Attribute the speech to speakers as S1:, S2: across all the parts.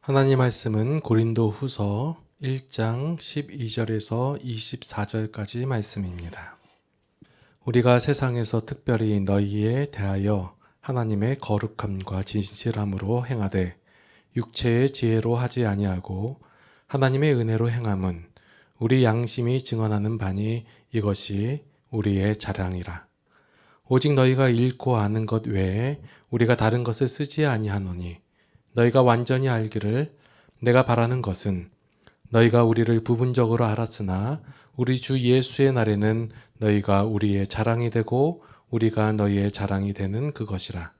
S1: 하나님 말씀은 고린도 후서 1장 12절에서 24절까지 말씀입니다. 우리가 세상에서 특별히 너희에 대하여 하나님의 거룩함과 진실함으로 행하되 육체의 지혜로 하지 아니하고 하나님의 은혜로 행함은 우리 양심이 증언하는 바니 이것이 우리의 자랑이라. 오직 너희가 읽고 아는 것 외에 우리가 다른 것을 쓰지 아니하노니 너희가 완전히 알기를 내가 바라는 것은 너희가 우리를 부분적으로 알았으나 우리 주 예수의 날에는 너희가 우리의 자랑이 되고 우리가 너희의 자랑이 되는 그것이라.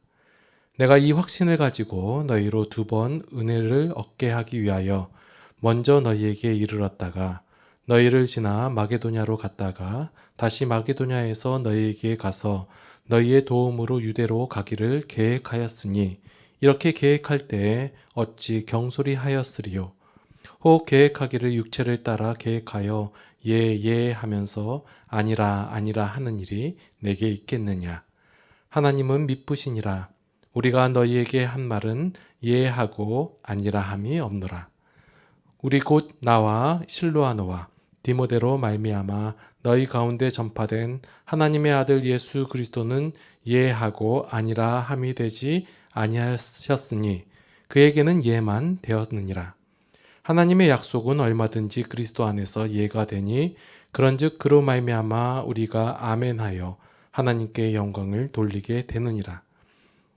S1: 내가 이 확신을 가지고 너희로 2번 은혜를 얻게 하기 위하여 먼저 너희에게 이르렀다가 너희를 지나 마게도냐로 갔다가 다시 마게도냐에서 너희에게 가서 너희의 도움으로 유대로 가기를 계획하였으니 이렇게 계획할 때에 어찌 경솔히 하였으리요. 혹 계획하기를 육체를 따라 계획하여 예 하면서 아니라 하는 일이 내게 있겠느냐. 하나님은 미쁘시니라. 우리가 너희에게 한 말은 예하고 아니라 함이 없노라. 우리 곧 나와 실로아노와 디모데로 말미암아 너희 가운데 전파된 하나님의 아들 예수 그리스도는 예하고 아니라 함이 되지 아니하셨으니 그에게는 예만 되었느니라. 하나님의 약속은 얼마든지 그리스도 안에서 예가 되니 그런즉 그로 말미암아 우리가 아멘하여 하나님께 영광을 돌리게 되느니라.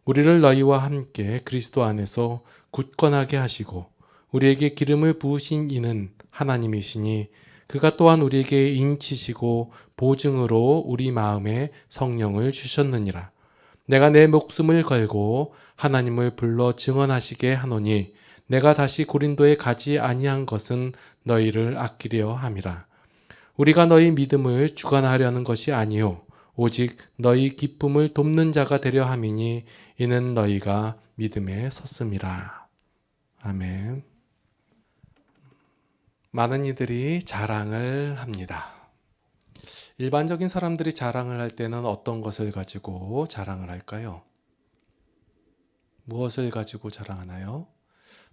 S1: 우리를 너희와 함께 그리스도 안에서 굳건하게 하시고 우리에게 기름을 부으신 이는 하나님이시니 그가 또한 우리에게 인치시고 보증으로 우리 마음에 성령을 주셨느니라. 내가 내 목숨을 걸고 하나님을 불러 증언하시게 하노니 내가 다시 고린도에 가지 아니한 것은 너희를 아끼려 함이라. 우리가 너희 믿음을 주관하려는 것이 아니요 오직 너희 기쁨을 돕는 자가 되려 함이니 이는 너희가 믿음에 섰음이라. 아멘. 많은 이들이 자랑을 합니다. 일반적인 사람들이 자랑을 할 때는 어떤 것을 가지고 자랑을 할까요? 무엇을 가지고 자랑하나요?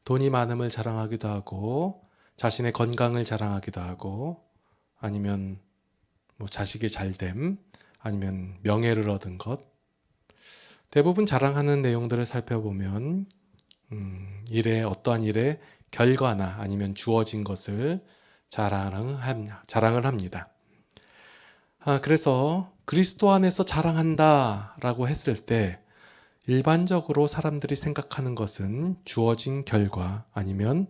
S1: 돈이 많음을 자랑하기도 하고 자신의 건강을 자랑하기도 하고 아니면 자식의 잘됨 아니면 명예를 얻은 것. 대부분 자랑하는 내용들을 살펴보면 어떠한 일의 결과나 아니면 주어진 것을 자랑을 합니다. 그래서 그리스도 안에서 자랑한다라고 했을 때 일반적으로 사람들이 생각하는 것은 주어진 결과 아니면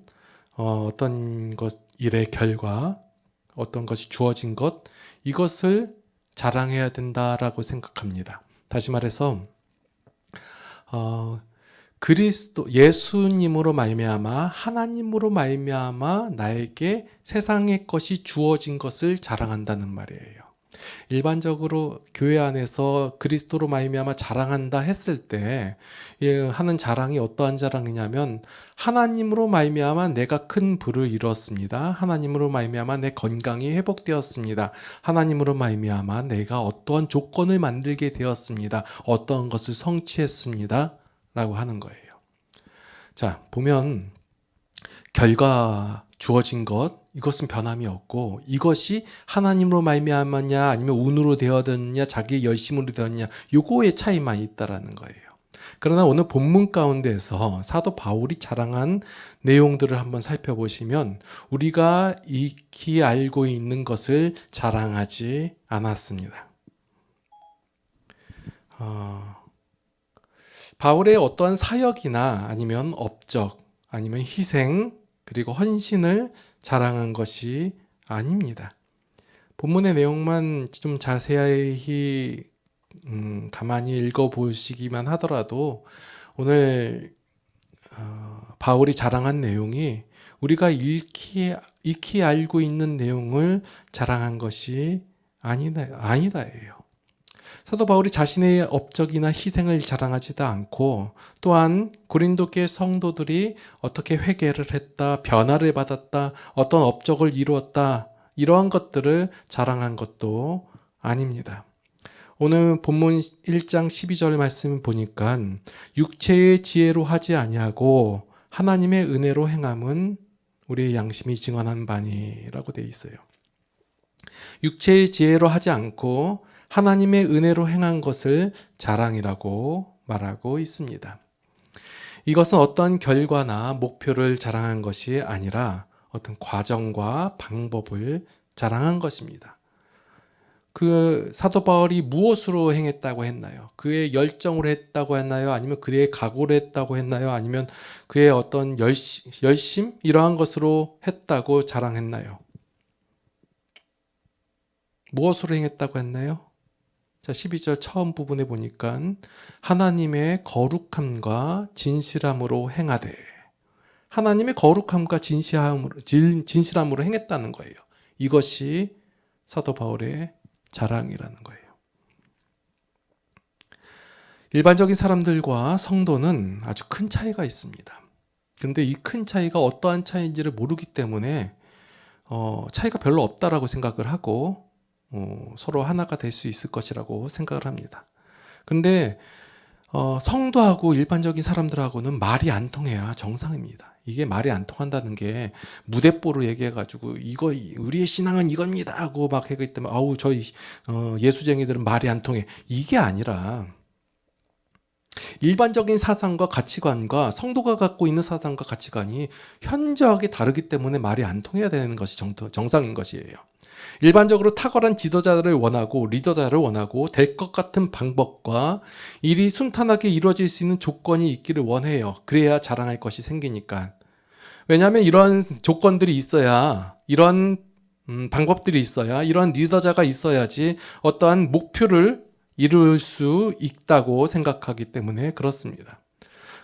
S1: 어떤 일의 결과, 어떤 것이 주어진 것, 이것을 자랑해야 된다라고 생각합니다. 다시 말해서 그리스도 예수님으로 말미암아 하나님으로 말미암아 나에게 세상의 것이 주어진 것을 자랑한다는 말이에요. 일반적으로 교회 안에서 그리스도로 말미암아 자랑한다 했을 때 하는 자랑이 어떠한 자랑이냐면 하나님으로 말미암아 내가 큰 부를 이루었습니다. 하나님으로 말미암아 내 건강이 회복되었습니다. 하나님으로 말미암아 내가 어떠한 조건을 만들게 되었습니다. 어떠한 것을 성취했습니다. 라고 하는 거예요. 자, 보면 결과 주어진 것 이것은 변함이 없고 이것이 하나님으로 말미암았냐 아니면 운으로 되었느냐 자기의 열심으로 되었냐 요거의 차이만 있다라는 거예요. 그러나 오늘 본문 가운데서 사도 바울이 자랑한 내용들을 한번 살펴보시면 우리가 익히 알고 있는 것을 자랑하지 않았습니다. 바울의 어떠한 사역이나 아니면 업적 아니면 희생 그리고 헌신을 자랑한 것이 아닙니다. 본문의 내용만 좀 자세히 가만히 읽어보시기만 하더라도 오늘 바울이 자랑한 내용이 우리가 익히 알고 있는 내용을 자랑한 것이 아니다예요. 사도 바울이 자신의 업적이나 희생을 자랑하지도 않고 또한 고린도 교회 성도들이 어떻게 회개를 했다, 변화를 받았다, 어떤 업적을 이루었다 이러한 것들을 자랑한 것도 아닙니다. 오늘 본문 1장 12절 말씀 보니까 육체의 지혜로 하지 아니하고 하나님의 은혜로 행함은 우리의 양심이 증언한 바니라고 되어 있어요. 육체의 지혜로 하지 않고 하나님의 은혜로 행한 것을 자랑이라고 말하고 있습니다. 이것은 어떤 결과나 목표를 자랑한 것이 아니라 어떤 과정과 방법을 자랑한 것입니다. 그 사도 바울이 무엇으로 행했다고 했나요? 그의 열정으로 했다고 했나요? 아니면 그의 각오로 했다고 했나요? 아니면 그의 어떤 열심? 이러한 것으로 했다고 자랑했나요? 무엇으로 행했다고 했나요? 자, 12절 처음 부분에 보니까 하나님의 거룩함과 진실함으로 행하되, 하나님의 거룩함과 진실함으로 행했다는 거예요. 이것이 사도 바울의 자랑이라는 거예요. 일반적인 사람들과 성도는 아주 큰 차이가 있습니다. 그런데 이 큰 차이가 어떠한 차이인지를 모르기 때문에 차이가 별로 없다라고 생각을 하고 서로 하나가 될 수 있을 것이라고 생각을 합니다. 그런데 성도하고 일반적인 사람들하고는 말이 안 통해야 정상입니다. 이게 말이 안 통한다는 게 무대뽀로 얘기해가지고 이거 우리의 신앙은 이겁니다 하고 막 하기 때문에 아우 저희 예수쟁이들은 말이 안 통해, 이게 아니라 일반적인 사상과 가치관과 성도가 갖고 있는 사상과 가치관이 현저하게 다르기 때문에 말이 안 통해야 되는 것이 정상인 것이에요. 일반적으로 탁월한 지도자를 원하고 리더자를 원하고 될 것 같은 방법과 일이 순탄하게 이루어질 수 있는 조건이 있기를 원해요. 그래야 자랑할 것이 생기니까. 왜냐하면 이런 조건들이 있어야, 이런 방법들이 있어야, 이런 리더자가 있어야지 어떠한 목표를 이룰 수 있다고 생각하기 때문에 그렇습니다.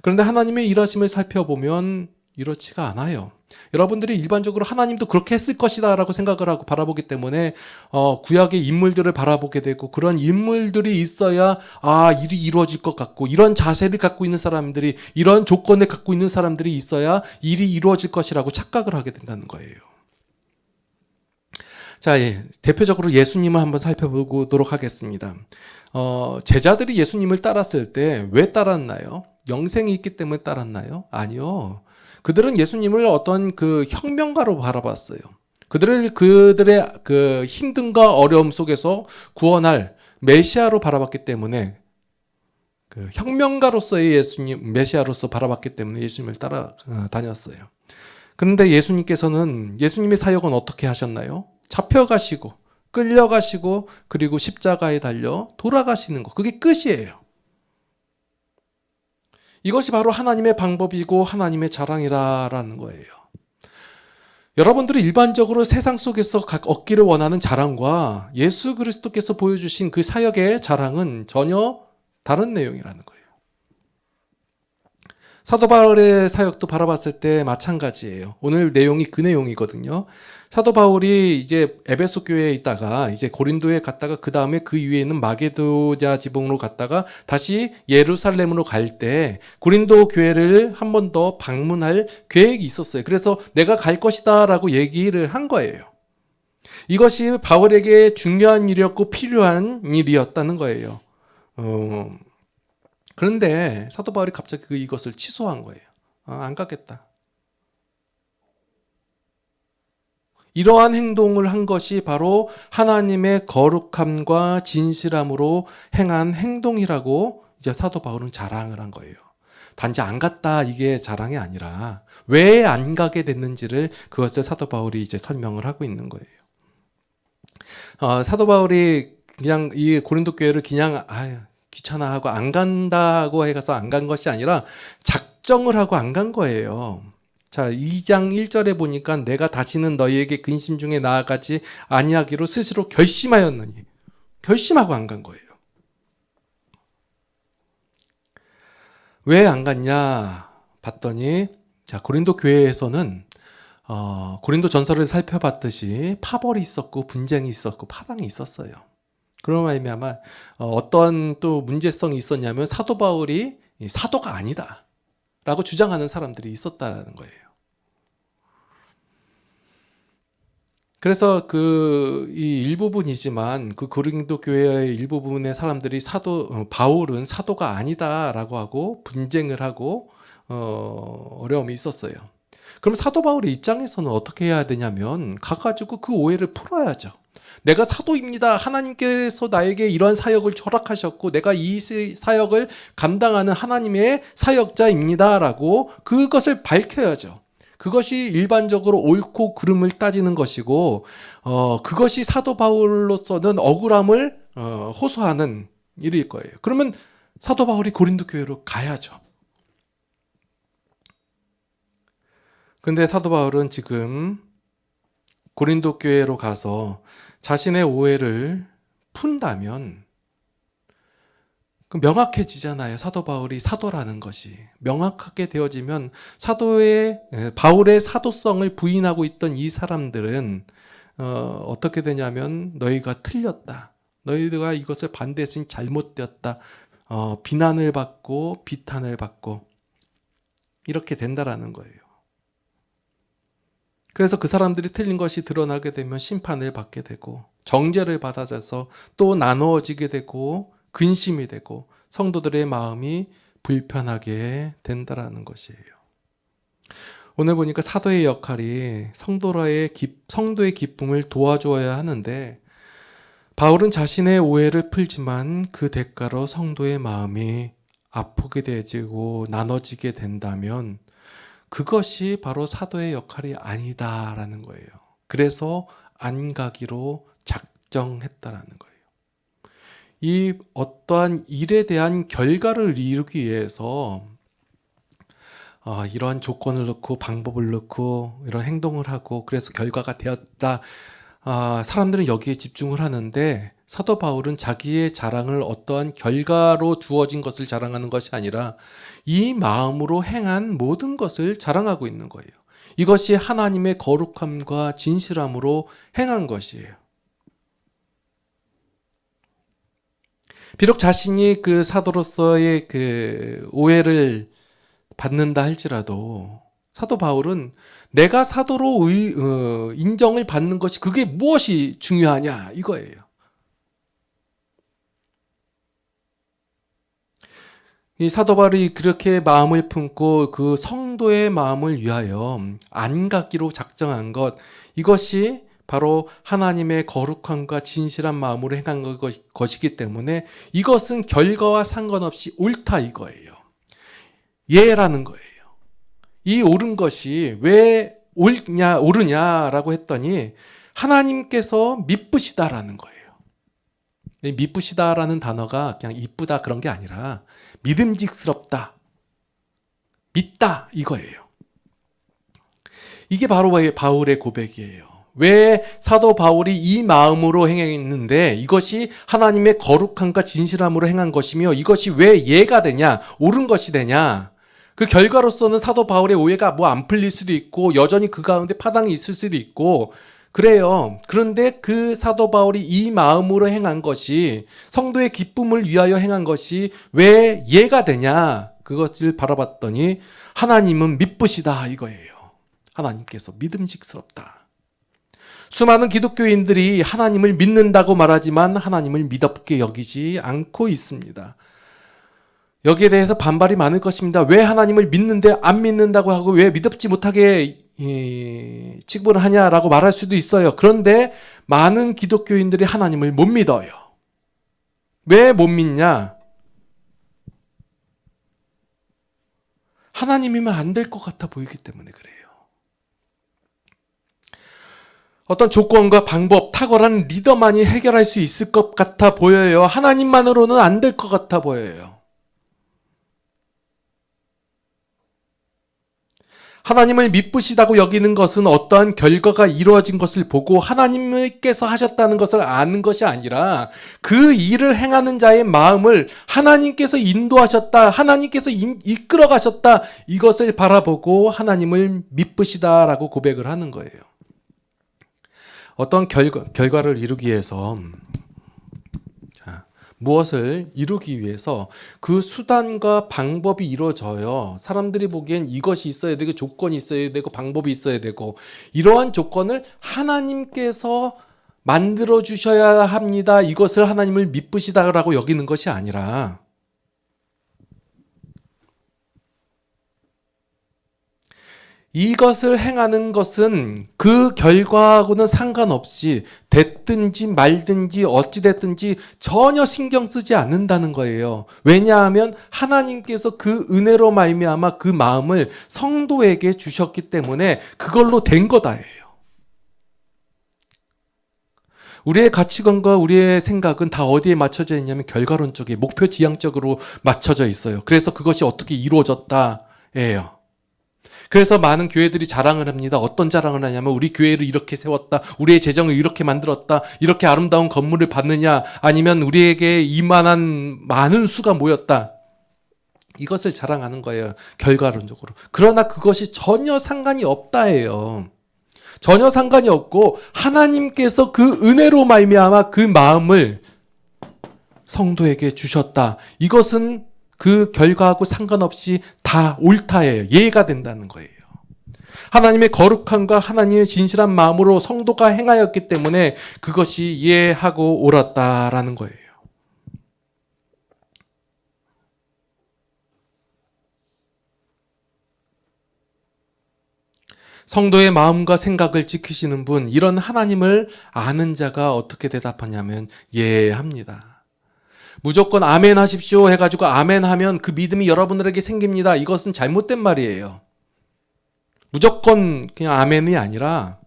S1: 그런데 하나님의 일하심을 살펴보면 이렇지가 않아요. 여러분들이 일반적으로 하나님도 그렇게 했을 것이다 라고 생각을 하고 바라보기 때문에 구약의 인물들을 바라보게 되고, 그런 인물들이 있어야 일이 이루어질 것 같고, 이런 자세를 갖고 있는 사람들이, 이런 조건을 갖고 있는 사람들이 있어야 일이 이루어질 것이라고 착각을 하게 된다는 거예요. 자, 대표적으로 예수님을 한번 살펴보도록 하겠습니다. 제자들이 예수님을 따랐을 때 왜 따랐나요? 영생이 있기 때문에 따랐나요? 아니요. 그들은 예수님을 어떤 그 혁명가로 바라봤어요. 그들의 그 힘듦과 어려움 속에서 구원할 메시아로 바라봤기 때문에, 그 혁명가로서의 예수님, 메시아로서 바라봤기 때문에 예수님을 따라다녔어요. 그런데 예수님께서는, 예수님의 사역은 어떻게 하셨나요? 잡혀가시고 끌려가시고 그리고 십자가에 달려 돌아가시는 것, 그게 끝이에요. 이것이 바로 하나님의 방법이고 하나님의 자랑이라는 거예요. 여러분들이 일반적으로 세상 속에서 얻기를 원하는 자랑과 예수 그리스도께서 보여주신 그 사역의 자랑은 전혀 다른 내용이라는 거예요. 사도 바울의 사역도 바라봤을 때 마찬가지예요. 오늘 내용이 그 내용이거든요. 사도 바울이 이제 에베소 교회에 있다가 이제 고린도에 갔다가 그 다음에 그 위에 있는 마게도냐 지방으로 갔다가 다시 예루살렘으로 갈 때 고린도 교회를 한 번 더 방문할 계획이 있었어요. 그래서 내가 갈 것이다 라고 얘기를 한 거예요. 이것이 바울에게 중요한 일이었고 필요한 일이었다는 거예요. 그런데 사도 바울이 갑자기 이것을 취소한 거예요. 안 가겠다. 이러한 행동을 한 것이 바로 하나님의 거룩함과 진실함으로 행한 행동이라고 이제 사도 바울은 자랑을 한 거예요. 단지 안 갔다 이게 자랑이 아니라 왜 안 가게 됐는지를, 그것을 사도 바울이 이제 설명을 하고 있는 거예요. 사도 바울이 그냥 이 고린도 교회를 그냥 귀찮아 하고 안 간다고 해서 안 간 것이 아니라 작정을 하고 안 간 거예요. 자, 2장 1절에 보니까 내가 다시는 너희에게 근심 중에 나아가지 아니하기로 스스로 결심하였느니, 결심하고 안 간 거예요. 왜 안 갔냐 봤더니, 자, 고린도 교회에서는 고린도 전설을 살펴봤듯이 파벌이 있었고 분쟁이 있었고 파당이 있었어요. 그런 말미암아 어떤 또 문제성이 있었냐면 사도 바울이 사도가 아니다 라고 주장하는 사람들이 있었다라는 거예요. 그래서 이 일부분이지만 그 고린도 교회의 일부분의 사람들이 바울은 사도가 아니다라고 하고 분쟁을 하고 어려움이 있었어요. 그럼 사도 바울의 입장에서는 어떻게 해야 되냐면 가가지고 그 오해를 풀어야죠. 내가 사도입니다. 하나님께서 나에게 이러한 사역을 허락하셨고 내가 이 사역을 감당하는 하나님의 사역자입니다 라고 그것을 밝혀야죠. 그것이 일반적으로 옳고 그름을 따지는 것이고 그것이 사도 바울로서는 억울함을 호소하는 일일 거예요. 그러면 사도 바울이 고린도 교회로 가야죠. 그런데 사도 바울은 지금 고린도 교회로 가서 자신의 오해를 푼다면 명확해지잖아요. 사도 바울이 사도라는 것이 명확하게 되어지면 바울의 사도성을 부인하고 있던 이 사람들은 어떻게 되냐면 너희가 틀렸다. 너희가 이것을 반대했으니 잘못되었다. 비난을 받고 비탄을 받고 이렇게 된다라는 거예요. 그래서 그 사람들이 틀린 것이 드러나게 되면 심판을 받게 되고 정죄를 받아져서 또 나누어지게 되고 근심이 되고 성도들의 마음이 불편하게 된다라는 것이에요. 오늘 보니까 사도의 역할이 성도의 기쁨을 도와주어야 하는데 바울은 자신의 오해를 풀지만 그 대가로 성도의 마음이 아프게 되지고 나눠지게 된다면 그것이 바로 사도의 역할이 아니다라는 거예요. 그래서 안 가기로 작정했다라는 거예요. 이 어떠한 일에 대한 결과를 이루기 위해서 이러한 조건을 넣고 방법을 넣고 이런 행동을 하고 그래서 결과가 되었다. 사람들은 여기에 집중을 하는데 사도 바울은 자기의 자랑을 어떠한 결과로 주어진 것을 자랑하는 것이 아니라 이 마음으로 행한 모든 것을 자랑하고 있는 거예요. 이것이 하나님의 거룩함과 진실함으로 행한 것이에요. 비록 자신이 그 사도로서의 그 오해를 받는다 할지라도 사도 바울은 내가 사도로 인정을 받는 것이 그게 무엇이 중요하냐 이거예요. 이 사도 바울이 그렇게 마음을 품고 그 성도의 마음을 위하여 안 갖기로 작정한 것 이것이 바로 하나님의 거룩함과 진실한 마음으로 행한 것이기 때문에 이것은 결과와 상관없이 옳다 이거예요. 예라는 거예요. 이 옳은 것이 왜 옳으냐라고 했더니 하나님께서 미쁘시다라는 거예요. 미쁘시다라는 단어가 그냥 이쁘다 그런 게 아니라 믿음직스럽다, 믿다 이거예요. 이게 바로 바울의 고백이에요. 왜 사도 바울이 이 마음으로 행했는데 이것이 하나님의 거룩함과 진실함으로 행한 것이며 이것이 왜 예가 되냐, 옳은 것이 되냐. 그 결과로서는 사도 바울의 오해가 안 풀릴 수도 있고 여전히 그 가운데 파당이 있을 수도 있고 그래요. 그런데 그 사도 바울이 이 마음으로 행한 것이 성도의 기쁨을 위하여 행한 것이 왜 예가 되냐 그것을 바라봤더니 하나님은 미쁘시다 이거예요. 하나님께서 믿음직스럽다. 수많은 기독교인들이 하나님을 믿는다고 말하지만 하나님을 믿었게 여기지 않고 있습니다. 여기에 대해서 반발이 많을 것입니다. 왜 하나님을 믿는데 안 믿는다고 하고 왜 믿지 못하게 취급을 하냐라고 말할 수도 있어요. 그런데 많은 기독교인들이 하나님을 못 믿어요. 왜 못 믿냐? 하나님이면 안 될 것 같아 보이기 때문에 그래요. 어떤 조건과 방법, 탁월한 리더만이 해결할 수 있을 것 같아 보여요. 하나님만으로는 안 될 것 같아 보여요. 하나님을 미쁘시다고 여기는 것은 어떠한 결과가 이루어진 것을 보고 하나님께서 하셨다는 것을 아는 것이 아니라 그 일을 행하는 자의 마음을 하나님께서 인도하셨다, 하나님께서 이끌어 가셨다 이것을 바라보고 하나님을 미쁘시다라고 고백을 하는 거예요. 어떤 결과를 이루기 위해서 무엇을 이루기 위해서 그 수단과 방법이 이루어져요. 사람들이 보기엔 이것이 있어야 되고 조건이 있어야 되고 방법이 있어야 되고 이러한 조건을 하나님께서 만들어 주셔야 합니다. 이것을 하나님을 미쁘시다라고 여기는 것이 아니라 이것을 행하는 것은 그 결과하고는 상관없이 됐든지 말든지 어찌됐든지 전혀 신경 쓰지 않는다는 거예요. 왜냐하면 하나님께서 그 은혜로 말미암아 그 마음을 성도에게 주셨기 때문에 그걸로 된 거다예요. 우리의 가치관과 우리의 생각은 다 어디에 맞춰져 있냐면 결과론적인 목표 지향적으로 맞춰져 있어요. 그래서 그것이 어떻게 이루어졌다예요. 그래서 많은 교회들이 자랑을 합니다. 어떤 자랑을 하냐면 우리 교회를 이렇게 세웠다. 우리의 재정을 이렇게 만들었다. 이렇게 아름다운 건물을 받느냐. 아니면 우리에게 이만한 많은 수가 모였다. 이것을 자랑하는 거예요. 결과론적으로. 그러나 그것이 전혀 상관이 없다예요. 전혀 상관이 없고 하나님께서 그 은혜로 말미암아 그 마음을 성도에게 주셨다. 이것은 그 결과하고 상관없이 다 옳다예요. 이해가 된다는 거예요. 하나님의 거룩함과 하나님의 진실한 마음으로 성도가 행하였기 때문에 그것이 이해하고 옳았다라는 거예요. 성도의 마음과 생각을 지키시는 분, 이런 하나님을 아는 자가 어떻게 대답하냐면 예합니다. 무조건 아멘 하십시오 해가지고 아멘 하면 그 믿음이 여러분들에게 생깁니다. 이것은 잘못된 말이에요. 무조건 그냥 아멘이 아니라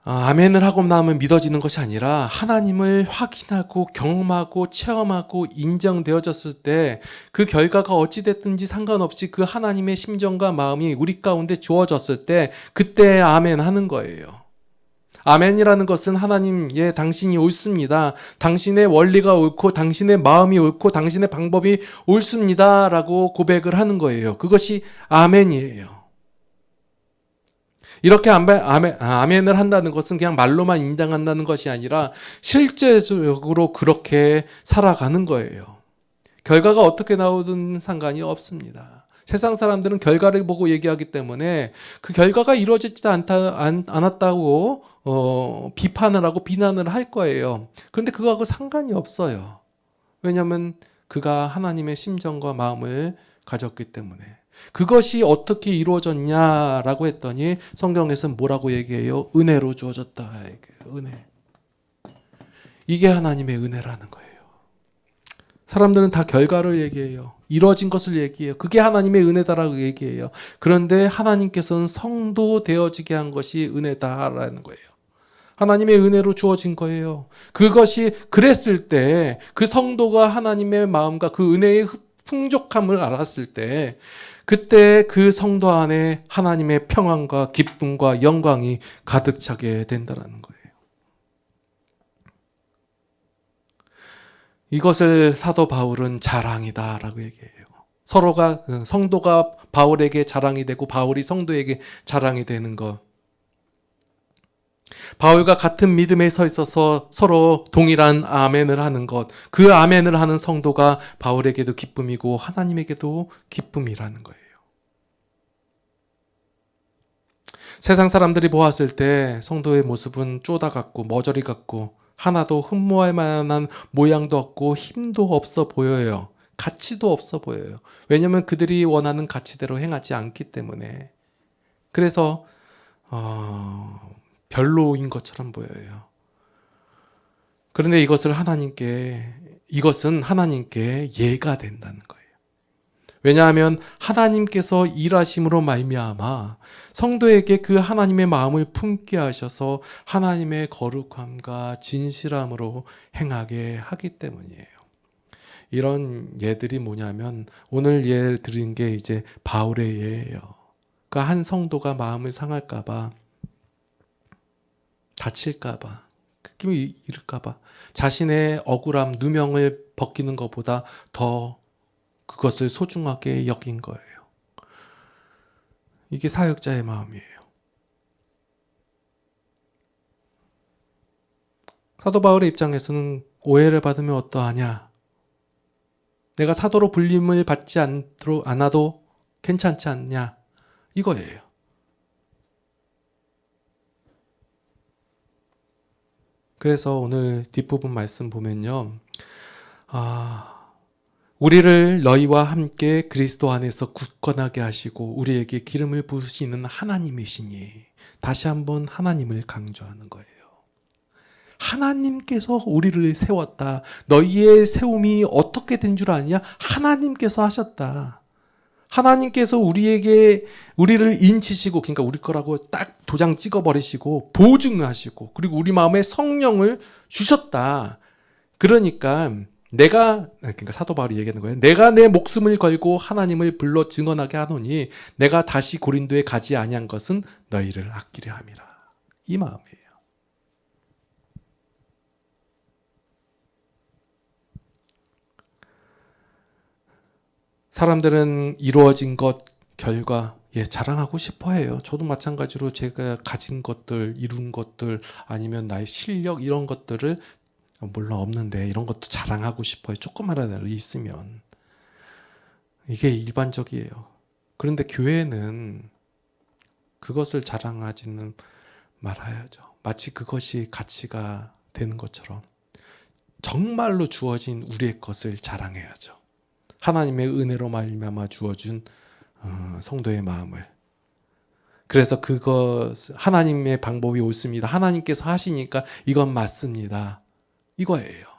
S1: 아멘을 하고 나면 믿어지는 것이 아니라 하나님을 확인하고 경험하고 체험하고 인정되어졌을 때 그 결과가 어찌됐든지 상관없이 그 하나님의 심정과 마음이 우리 가운데 주어졌을 때 그때 아멘 하는 거예요. 아멘이라는 것은 하나님, 당신이 옳습니다. 당신의 원리가 옳고 당신의 마음이 옳고 당신의 방법이 옳습니다. 라고 고백을 하는 거예요. 그것이 아멘이에요. 이렇게 아멘을 한다는 것은 그냥 말로만 인정한다는 것이 아니라 실제적으로 그렇게 살아가는 거예요. 결과가 어떻게 나오든 상관이 없습니다. 세상 사람들은 결과를 보고 얘기하기 때문에 그 결과가 이루어지지 않았다고 비판을 하고 비난을 할 거예요. 그런데 그거하고 상관이 없어요. 왜냐하면 그가 하나님의 심정과 마음을 가졌기 때문에. 그것이 어떻게 이루어졌냐라고 했더니 성경에서는 뭐라고 얘기해요? 은혜로 주어졌다. 은혜. 이게 하나님의 은혜라는 거예요. 사람들은 다 결과를 얘기해요. 이루어진 것을 얘기해요. 그게 하나님의 은혜다라고 얘기해요. 그런데 하나님께서는 성도 되어지게 한 것이 은혜다라는 거예요. 하나님의 은혜로 주어진 거예요. 그것이 그랬을 때 그 성도가 하나님의 마음과 그 은혜의 풍족함을 알았을 때 그때 그 성도 안에 하나님의 평안과 기쁨과 영광이 가득 차게 된다는 거예요. 이것을 사도 바울은 자랑이다라고 얘기해요. 성도가 바울에게 자랑이 되고 바울이 성도에게 자랑이 되는 것. 바울과 같은 믿음에 서 있어서 서로 동일한 아멘을 하는 것. 그 아멘을 하는 성도가 바울에게도 기쁨이고 하나님에게도 기쁨이라는 거예요. 세상 사람들이 보았을 때 성도의 모습은 쪼다 같고 머저리 같고 하나도 흠모할 만한 모양도 없고 힘도 없어 보여요. 가치도 없어 보여요. 왜냐하면 그들이 원하는 가치대로 행하지 않기 때문에. 그래서 별로인 것처럼 보여요. 그런데 이것은 하나님께 예가 된다는 거예요. 왜냐하면 하나님께서 일하심으로 말미암아 성도에게 그 하나님의 마음을 품게 하셔서 하나님의 거룩함과 진실함으로 행하게 하기 때문이에요. 이런 예들이 뭐냐면 오늘 예 드린 게 이제 바울의 예예요. 그러니까 한 성도가 마음을 상할까봐, 다칠까봐, 기쁨이 잃을까봐, 자신의 억울함, 누명을 벗기는 것보다 더 그것을 소중하게 여긴 거예요. 이게 사역자의 마음이에요. 사도 바울의 입장에서는 오해를 받으면 어떠하냐? 내가 사도로 불림을 받지 않아도 괜찮지 않냐? 이거예요. 그래서 오늘 뒷부분 말씀 보면요. 우리를 너희와 함께 그리스도 안에서 굳건하게 하시고 우리에게 기름을 부으시는 하나님이시니, 다시 한번 하나님을 강조하는 거예요. 하나님께서 우리를 세웠다. 너희의 세움이 어떻게 된 줄 아느냐? 하나님께서 하셨다. 하나님께서 우리를 인치시고, 그러니까 우리 거라고 딱 도장 찍어버리시고 보증하시고, 그리고 우리 마음에 성령을 주셨다. 그러니까 사도 바울이 얘기하는 거예요. 내가 내 목숨을 걸고 하나님을 불러 증언하게 하노니 내가 다시 고린도에 가지 아니한 것은 너희를 아끼려 함이라. 이 마음이에요. 사람들은 이루어진 것, 결과, 자랑하고 싶어 해요. 저도 마찬가지로 제가 가진 것들, 이룬 것들, 아니면 나의 실력, 이런 것들을, 물론 없는데 이런 것도 자랑하고 싶어요. 조그마하라도 있으면. 이게 일반적이에요. 그런데 교회는 그것을 자랑하지는 말아야죠. 마치 그것이 가치가 되는 것처럼 정말로 주어진 우리의 것을 자랑해야죠. 하나님의 은혜로 말미암아 주어준 성도의 마음을. 그래서 그것, 하나님의 방법이 옳습니다. 하나님께서 하시니까 이건 맞습니다. 이거예요.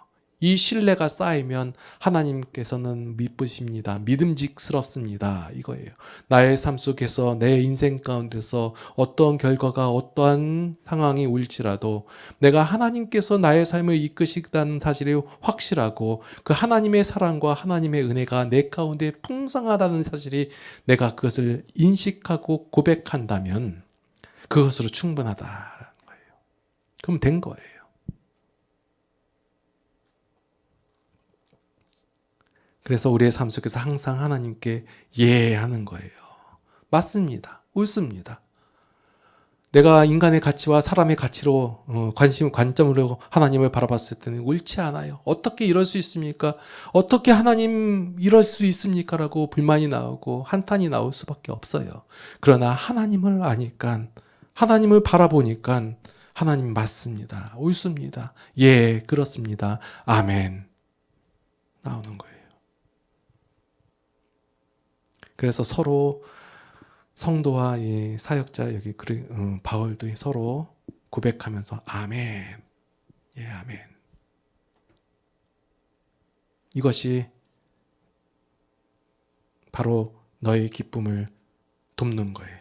S1: 이 신뢰가 쌓이면 하나님께서는 미쁘십니다. 믿음직스럽습니다. 이거예요. 나의 삶 속에서, 내 인생 가운데서 어떠한 결과가, 어떠한 상황이 올지라도 내가 하나님께서 나의 삶을 이끄시다는 사실이 확실하고, 그 하나님의 사랑과 하나님의 은혜가 내 가운데 풍성하다는 사실이, 내가 그것을 인식하고 고백한다면 그것으로 충분하다는 거예요. 그럼 된 거예요. 그래서 우리의 삶 속에서 항상 하나님께 하는 거예요. 맞습니다. 옳습니다. 내가 인간의 가치와 사람의 가치로 관점으로 하나님을 바라봤을 때는 옳지 않아요. 어떻게 이럴 수 있습니까? 어떻게 하나님 이럴 수 있습니까? 라고 불만이 나오고 한탄이 나올 수밖에 없어요. 그러나 하나님을 아니까, 하나님을 바라보니까 하나님 맞습니다. 옳습니다. 그렇습니다. 아멘. 나오는 거예요. 그래서 서로, 성도와 이 사역자, 여기 바울도 서로 고백하면서 아멘, 아멘. 이것이 바로 너의 기쁨을 돕는 거예요.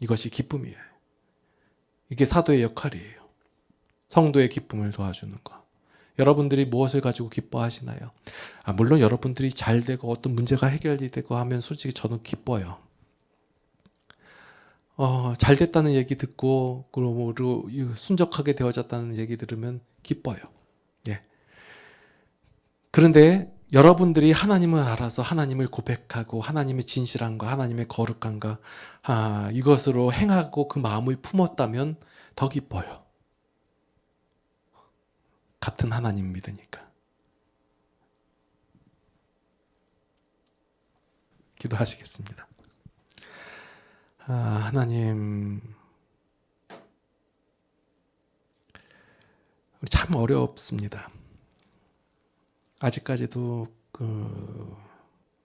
S1: 이것이 기쁨이에요. 이게 사도의 역할이에요. 성도의 기쁨을 도와주는 거. 여러분들이 무엇을 가지고 기뻐하시나요? 물론 여러분들이 잘 되고 어떤 문제가 해결이 되고 하면 솔직히 저는 기뻐요. 잘 됐다는 얘기 듣고 그러므로 순적하게 되어졌다는 얘기 들으면 기뻐요. 그런데 여러분들이 하나님을 알아서 하나님을 고백하고 하나님의 진실함과 하나님의 거룩함과 이것으로 행하고 그 마음을 품었다면 더 기뻐요. 같은 하나님 믿으니까. 기도하시겠습니다. 하나님, 우리 참 어렵습니다. 아직까지도 그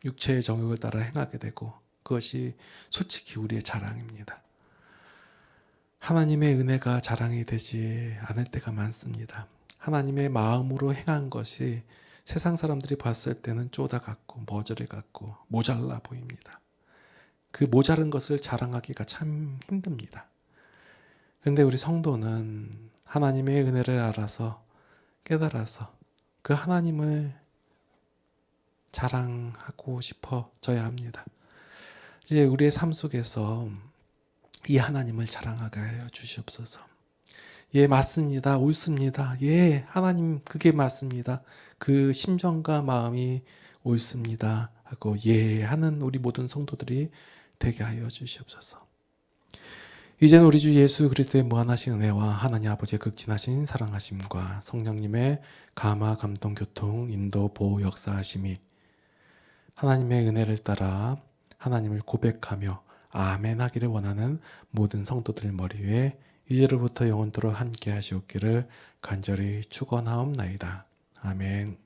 S1: 육체의 정욕을 따라 행하게 되고, 그것이 솔직히 우리의 자랑입니다. 하나님의 은혜가 자랑이 되지 않을 때가 많습니다. 하나님의 마음으로 행한 것이 세상 사람들이 봤을 때는 쪼다 같고 머저리 같고 모자라 보입니다. 그 모자른 것을 자랑하기가 참 힘듭니다. 그런데 우리 성도는 하나님의 은혜를 알아서, 깨달아서 그 하나님을 자랑하고 싶어져야 합니다. 이제 우리의 삶 속에서 이 하나님을 자랑하게 하여 주시옵소서. 맞습니다. 옳습니다. 하나님 그게 맞습니다. 그 심정과 마음이 옳습니다. 하고 하는 우리 모든 성도들이 되게 하여 주시옵소서. 이제는 우리 주 예수 그리스도의 무한하신 은혜와 하나님 아버지의 극진하신 사랑하심과 성령님의 감화, 감동, 교통, 인도, 보호, 역사하심이 하나님의 은혜를 따라 하나님을 고백하며 아멘 하기를 원하는 모든 성도들 머리 위에 이제로부터 영원토록 함께 하시옵기를 간절히 축원하옵나이다. 아멘.